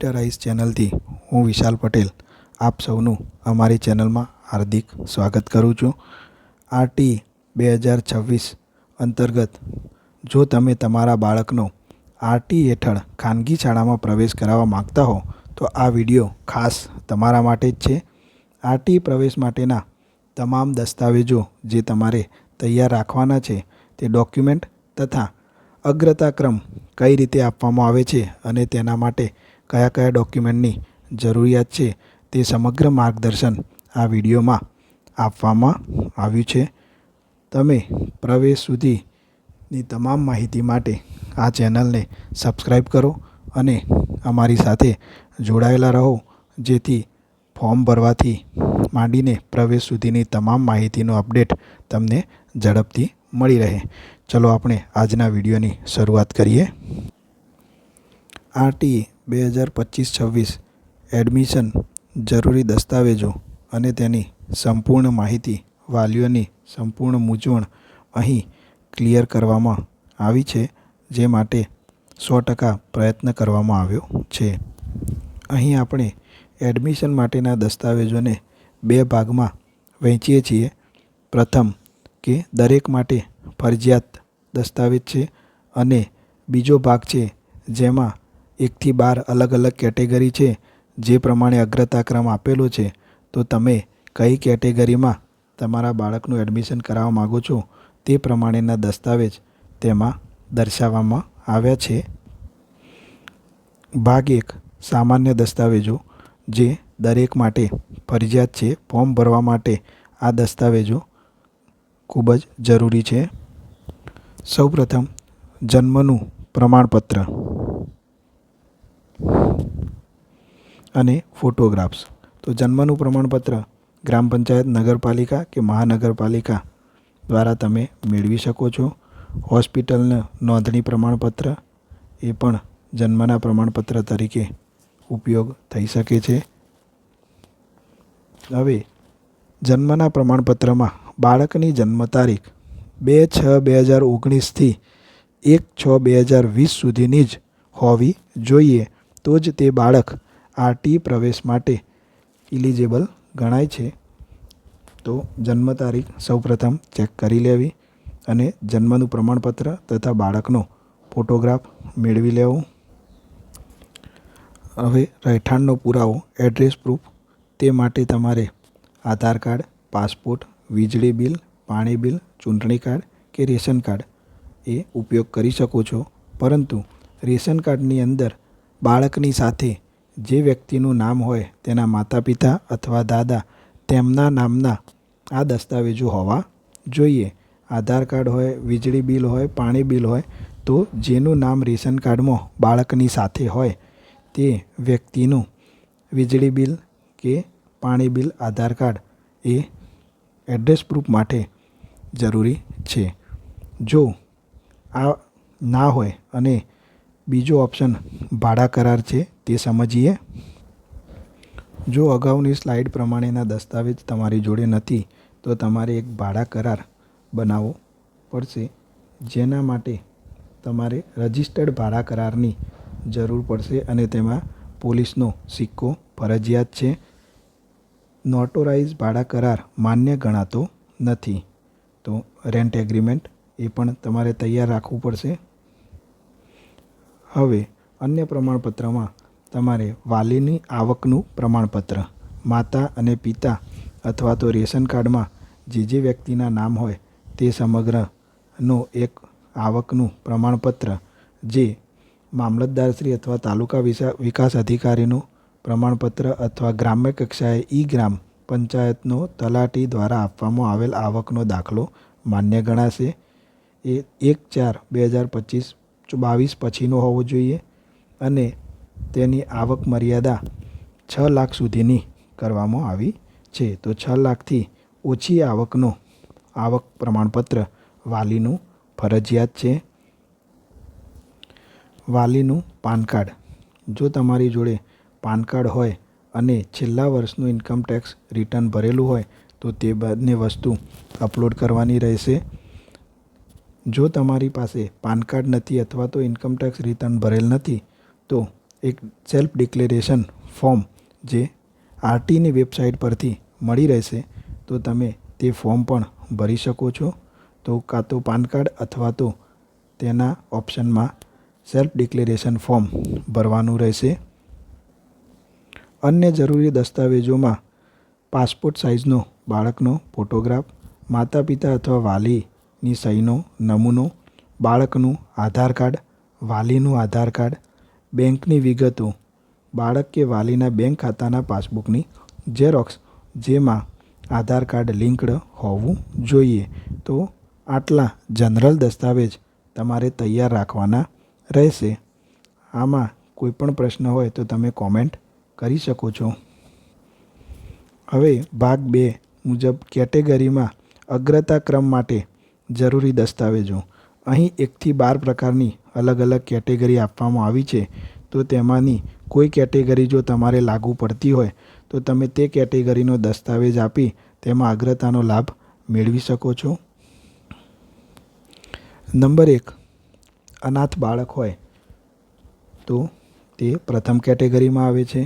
Rice ચેનલથી હું વિશાલ પટેલ આપ સૌનું અમારી ચેનલમાં હાર્દિક સ્વાગત કરું છું. આરટી 2026 અંતર્ગત જો તમે તમારા બાળકનો આરટી હેઠળ ખાનગી શાળામાં પ્રવેશ કરાવવા માગતા હો તો આ વિડીયો ખાસ તમારા માટે જ છે. આરટી પ્રવેશ માટેના તમામ દસ્તાવેજો જે તમારે તૈયાર રાખવાના છે તે ડોક્યુમેન્ટ તથા અગ્રતાક્રમ કઈ રીતે આપવામાં આવે છે અને તેના માટે કયા કયા ડોક્યુમેન્ટની જરૂરિયાત છે તે સમગ્ર માર્ગદર્શન આ વિડીયોમાં આપવામાં આવ્યું છે. તમે પ્રવેશ સુધીની તમામ માહિતી માટે આ ચેનલને સબસ્ક્રાઈબ કરો અને અમારી સાથે જોડાયેલા રહો, જેથી ફોર્મ ભરવાથી માંડીને પ્રવેશ સુધીની તમામ માહિતીનો અપડેટ તમને ઝડપથી મળી રહે. ચલો આપણે આજના વિડીયોની શરૂઆત કરીએ. આરટી 2025-26 એડમિશન જરૂરી દસ્તાવેજો અને તેની સંપૂર્ણ માહિતી, વાલીઓની સંપૂર્ણ મૂંઝવણ અહીં ક્લિયર કરવામાં આવી છે, જે માટે 100% પ્રયત્ન કરવામાં આવ્યો છે. અહીં આપણે એડમિશન માટેના દસ્તાવેજોને બે ભાગમાં વહેંચીએ છીએ. પ્રથમ કે દરેક માટે ફરજિયાત દસ્તાવેજ છે અને બીજો ભાગ છે જેમાં 1 થી 12 અલગ અલગ કેટેગરી છે, જે પ્રમાણે અગ્રતાક્રમ આપેલો છે. તો તમે કઈ કેટેગરીમાં તમારા બાળકનું એડમિશન કરાવવા માગો છો તે પ્રમાણેના દસ્તાવેજ તેમાં દર્શાવવામાં આવ્યા છે. ભાગ 1 સામાન્ય દસ્તાવેજો, જે દરેક માટે ફરજિયાત છે. ફોર્મ ભરવા માટે આ દસ્તાવેજો ખૂબ જ જરૂરી છે. સૌપ્રથમ જન્મનું પ્રમાણપત્ર અને ફોટોગ્રાફ્સ. તો જન્મનું પ્રમાણપત્ર ગ્રામ પંચાયત, નગરપાલિકા કે મહાનગરપાલિકા દ્વારા તમે મેળવી શકો છો. હોસ્પિટલનું નોંધણી પ્રમાણપત્ર એ પણ જન્મના પ્રમાણપત્ર તરીકે ઉપયોગ થઈ શકે છે. હવે જન્મના પ્રમાણપત્રમાં બાળકની જન્મ તારીખ 2/6/2019 થી 1/6/2020 સુધીની જ હોવી જોઈએ, તો જ તે બાળક આરટી પ્રવેશ માટે ઇલિજિબલ ગણાય છે. તો જન્મ તારીખ સૌપ્રથમ ચેક કરી લેવી અને જન્મનું પ્રમાણપત્ર તથા બાળકનો ફોટોગ્રાફ મેળવી લેવો. હવે રહેઠાણનો પુરાવો, એડ્રેસ પ્રૂફ, તે માટે તમારે આધાર કાર્ડ, પાસપોર્ટ, વીજળી બિલ, પાણી બિલ, ચૂંટણી કાર્ડ કે રેશન કાર્ડ એ ઉપયોગ કરી શકો છો. પરંતુ રેશન કાર્ડની અંદર બાળકની સાથે જે વ્યક્તિનું નામ હોય તેના માતા પિતા અથવા દાદા તેમના નામના આ દસ્તાવેજો હોવા જોઈએ. આધાર કાર્ડ હોય, વીજળી બિલ હોય, પાણી બિલ હોય, તો જેનું નામ રેશન કાર્ડમાં બાળકની સાથે હોય તે વ્યક્તિનું વીજળી બિલ કે પાણી બિલ, આધાર કાર્ડ એ એડ્રેસ પ્રૂફ માટે જરૂરી છે. જો આ ના હોય અને બીજો ઓપ્શન ભાડા કરાર છે તે સમજીએ. જો અગાઉની સ્લાઇડ પ્રમાણેના દસ્તાવેજ તમારી જોડે નથી તો તમારે એક ભાડા કરાર બનાવવો પડશે, જેના માટે તમારે રજિસ્ટર્ડ ભાડા કરારની જરૂર પડશે અને તેમાં પોલીસનો સિક્કો ફરજિયાત છે. નોટોરાઇઝ ભાડા કરાર માન્ય ગણાતો નથી, તો રેન્ટ એગ્રીમેન્ટ એ પણ તમારે તૈયાર રાખવું પડશે. હવે અન્ય પ્રમાણપત્રમાં તમારે વાલીની આવકનું પ્રમાણપત્ર, માતા અને પિતા અથવા તો રેશન કાર્ડમાં જે વ્યક્તિના નામ હોય તે સમગ્રનો એક આવકનું પ્રમાણપત્ર, જે મામલતદારશ્રી અથવા તાલુકા વિકાસ અધિકારીનું પ્રમાણપત્ર અથવા ગ્રામ્ય કક્ષાએ ગ્રામ પંચાયતનો તલાટી દ્વારા આપવામાં આવેલ આવકનો દાખલો માન્ય ગણાશે. એ 1/4/2022 પછીનો હોવો જોઈએ અને તેની આવક મર્યાદા 6 લાખ સુધીની કરવામાં આવી છે. તો 6 લાખથી ઓછી આવકનો આવક પ્રમાણપત્ર વાલીનું ફરજિયાત છે. વાલીનું પાન કાર્ડ. જો તમારી જોડે પાન કાર્ડ હોય અને છેલ્લા વર્ષનું ઇન્કમટેક્સ રિટર્ન ભરેલું હોય તો તે બંને વસ્તુ અપલોડ કરવાની રહેશે. જો તમારી પાસે પાન કાર્ડ નથી અથવા તો ઇન્કમટેક્સ રિટર્ન ભરેલ નથી તો એક સેલ્ફ ડિક્લેરેશન ફોર્મ જે આરટીની વેબસાઇટ પરથી મળી રહેશે, તો તમે તે ફોર્મ પણ ભરી શકો છો. તો કાં તો પાન કાર્ડ અથવા તો તેના ઓપ્શનમાં સેલ્ફ ડિક્લેરેશન ફોર્મ ભરવાનું રહેશે. અન્ય જરૂરી દસ્તાવેજોમાં પાસપોર્ટ સાઇઝનો બાળકનો ફોટોગ્રાફ, માતા પિતા અથવા વાલીની સહીનો નમૂનો, બાળકનું આધાર કાર્ડ, વાલીનું આધાર કાર્ડ, બેંકની વિગતો, બાળક કે વાલીના બેંક ખાતાના પાસબુકની ઝેરોક્સ જેમાં આધાર કાર્ડ લિંક્ડ હોવું જોઈએ. તો આટલા જનરલ દસ્તાવેજ તમારે તૈયાર રાખવાના રહેશે. આમાં કોઈ પણ પ્રશ્ન હોય તો તમે કોમેન્ટ કરી શકો છો. હવે ભાગ 2 મુજબ કેટેગરીમાં અગ્રતા ક્રમ માટે જરૂરી દસ્તાવેજો. અહીં 1 થી 12 પ્રકારની અલગ અલગ કેટેગરી આપવામાં આવી છે. તો તેમાંની કોઈ કેટેગરી જો તમારે લાગુ પડતી હોય તો તમે તે કેટેગરીનો દસ્તાવેજ આપી તેમાં અગ્રતાનો લાભ મેળવી શકો છો. નંબર 1, અનાથ બાળક હોય તો તે પ્રથમ કેટેગરીમાં આવે છે.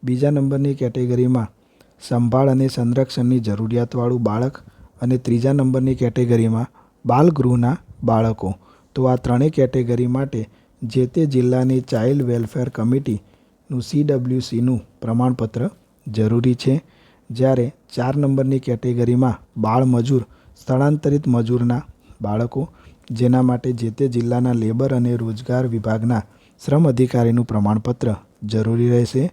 બીજા નંબરની કેટેગરીમાં સંભાળ અને સંરક્ષણની જરૂરિયાતવાળું બાળક અને ત્રીજા નંબરની કેટેગરીમાં બાલગૃહના બાળકો. તો આ ત્રણેય કેટેગરી માટે જે તે જિલ્લાની ચાઇલ્ડ વેલફેર કમિટીનું CWCનું પ્રમાણપત્ર જરૂરી છે. જ્યારે 4 નંબરની કેટેગરીમાં બાળ મજૂર, સ્થળાંતરિત મજૂરના બાળકો, જેના માટે જે તે જિલ્લાના લેબર અને રોજગાર વિભાગના શ્રમ અધિકારીનું પ્રમાણપત્ર જરૂરી રહેશે.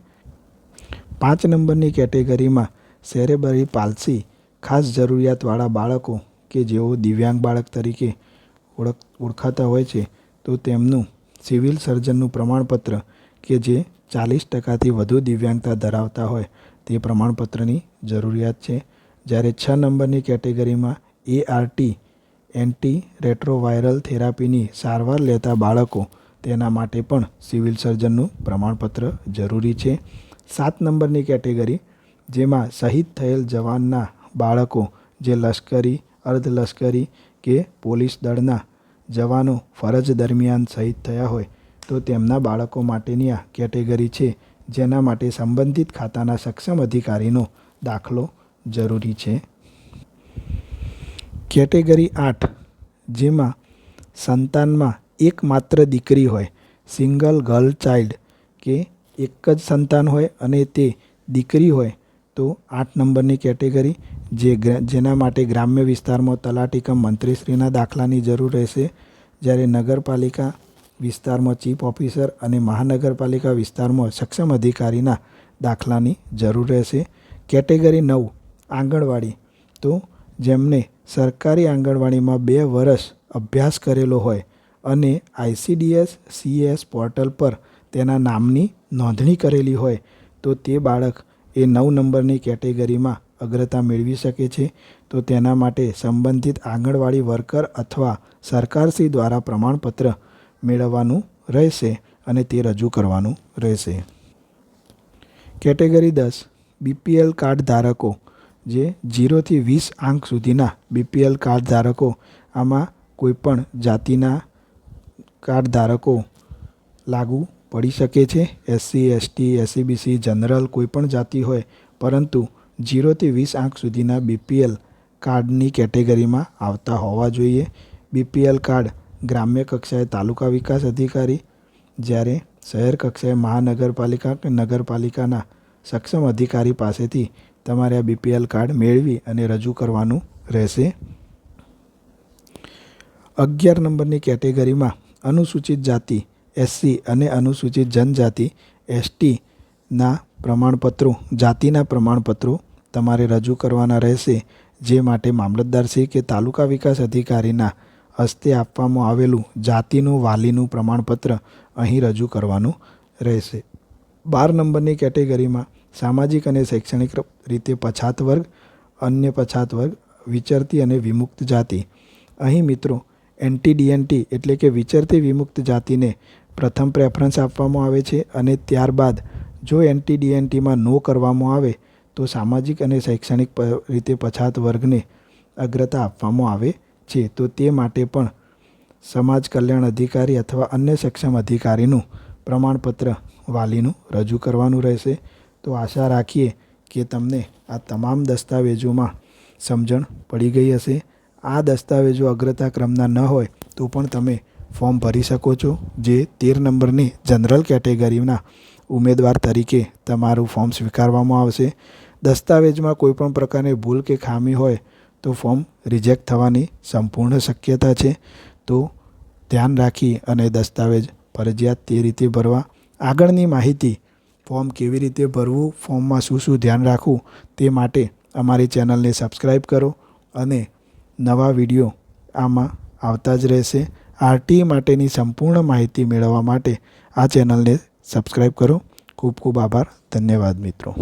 5 નંબરની કેટેગરીમાં સેરેબ્રલ પાલ્સી, ખાસ જરૂરિયાતવાળા બાળકો કે જેઓ દિવ્યાંગ બાળક તરીકે ઓળખાતા હોય છે, તો તેમનું સિવિલ સર્જનનું પ્રમાણપત્ર કે જે 40% વધુ દિવ્યાંગતા ધરાવતા હોય તે પ્રમાણપત્રની જરૂરિયાત છે. જ્યારે 6 નંબરની કેટેગરીમાં ART, એન્ટી રેટ્રોવાયરલ થેરાપીની સારવાર લેતા બાળકો, તેના માટે પણ સિવિલ સર્જનનું પ્રમાણપત્ર જરૂરી છે. 7 નંબરની કેટેગરી જેમાં શહીદ થયેલ જવાનના બાળકો જે લશ્કરી, અર્ધલશ્કરી કે પોલીસ દળના જવાનો ફરજ દરમિયાન શહીદ થયા હોય તો તેમના બાળકો માટેની આ કેટેગરી છે, જેના માટે સંબંધિત ખાતાના સક્ષમ અધિકારીનો દાખલો જરૂરી છે. કેટેગરી 8 જેમાં સંતાનમાં એકમાત્ર દીકરી હોય, સિંગલ ગર્લ ચાઇલ્ડ કે એક જ સંતાન હોય અને તે દીકરી હોય, તો 8 નંબરની કેટેગરી જેના માટે ગ્રામ્ય વિસ્તારમાં તલાટી કમ મંત્રીશ્રીના દાખલાની જરૂર રહેશે. જ્યારે નગરપાલિકા વિસ્તારમાં ચીફ ઓફિસર અને મહાનગરપાલિકા વિસ્તારમાં સક્ષમ અધિકારીના દાખલાની જરૂર રહેશે. કેટેગરી 9 આંગણવાડી, તો જેમને સરકારી આંગણવાડીમાં 2 વર્ષ અભ્યાસ કરેલો હોય અને ICDS CS પોર્ટલ પર તેના નામની નોંધણી કરેલી હોય તો તે બાળક એ 9 નંબરની કેટેગરીમાં અગ્રતા મેળવી શકે છે. તો તેના માટે સંબંધિત આંગણવાડી વર્કર અથવા સરકારશ્રી દ્વારા પ્રમાણપત્ર મેળવવાનું રહેશે અને તે રજૂ કરવાનું રહેશે. કેટેગરી 10 BPL કાર્ડ ધારકો, જે 0 થી 20 આંક સુધીના BPL કાર્ડ ધારકો. આમાં કોઈપણ જાતિના કાર્ડ ધારકો લાગુ પડી શકે છે. SC, ST, SCBC, જનરલ કોઈપણ જાતિ હોય, પરંતુ 0 થી 20 આંક સુધીના BPL કાર્ડની કેટેગરીમાં આવતા હોવા જોઈએ. BPL કાર્ડ ગ્રામ્ય કક્ષાએ તાલુકા વિકાસ અધિકારી, જ્યારે શહેર કક્ષાએ મહાનગરપાલિકા કે નગરપાલિકાના સક્ષમ અધિકારી પાસેથી તમારે આ BPL કાર્ડ મેળવી અને રજૂ કરવાનું રહેશે. 11 નંબરની કેટેગરીમાં અનુસૂચિત જાતિ SC અને અનુસૂચિત જનજાતિ STના પ્રમાણપત્રો, જાતિના પ્રમાણપત્રો તમારે રજૂ કરવાના રહેશે. જે માટે મામલતદારશ્રી કે તાલુકા વિકાસ અધિકારીના હસ્તે આપવામાં આવેલું જાતિનું વાલીનું પ્રમાણપત્ર અહીં રજૂ કરવાનું રહેશે. 12 નંબરની કેટેગરીમાં સામાજિક અને શૈક્ષણિક રીતે પછાત વર્ગ, અન્ય પછાત વર્ગ, વિચરતી અને વિમુક્ત જાતિ. અહીં મિત્રો NT-DNT એટલે કે વિચરતી વિમુક્ત જાતિને પ્રથમ પ્રેફરન્સ આપવામાં આવે છે અને ત્યારબાદ જો NT-DNTમાં નો કરવામાં આવે તો સામાજિક અને શૈક્ષણિક રીતે પછાત વર્ગને અગ્રતા આપવામાં આવે છે. તો તે માટે પણ સમાજ કલ્યાણ અધિકારી અથવા અન્ય સક્ષમ અધિકારીનું પ્રમાણપત્ર વાલીનું રજૂ કરવાનું રહેશે. તો આશા રાખીએ કે તમને આ તમામ દસ્તાવેજોમાં સમજણ પડી ગઈ હશે. આ દસ્તાવેજો અગ્રતા ક્રમના ન હોય તો પણ તમે ફોર્મ ભરી શકો છો. જે 13 નંબરની જનરલ કેટેગરીના ઉમેદવાર તરીકે તમારું ફોર્મ સ્વીકારવામાં આવશે. દસ્તાવેજમાં કોઈપણ પ્રકારની ભૂલ કે ખામી હોય તો ફોર્મ રિજેક્ટ થવાની સંપૂર્ણ શક્યતા છે. તો ધ્યાન રાખી અને દસ્તાવેજ ફરજિયાત તે રીતે ભરવા. આગળની માહિતી ફોર્મ કેવી રીતે ભરવું, ફોર્મમાં શું શું ધ્યાન રાખવું તે માટે અમારી ચેનલને સબસ્ક્રાઈબ કરો અને નવા વિડીયો આમાં આવતા જ રહેશે. આરટીઈ માટેની સંપૂર્ણ માહિતી મેળવવા માટે આ ચેનલને સબસ્ક્રાઈબ કરો. ખૂબ ખૂબ આભાર. ધન્યવાદ મિત્રો.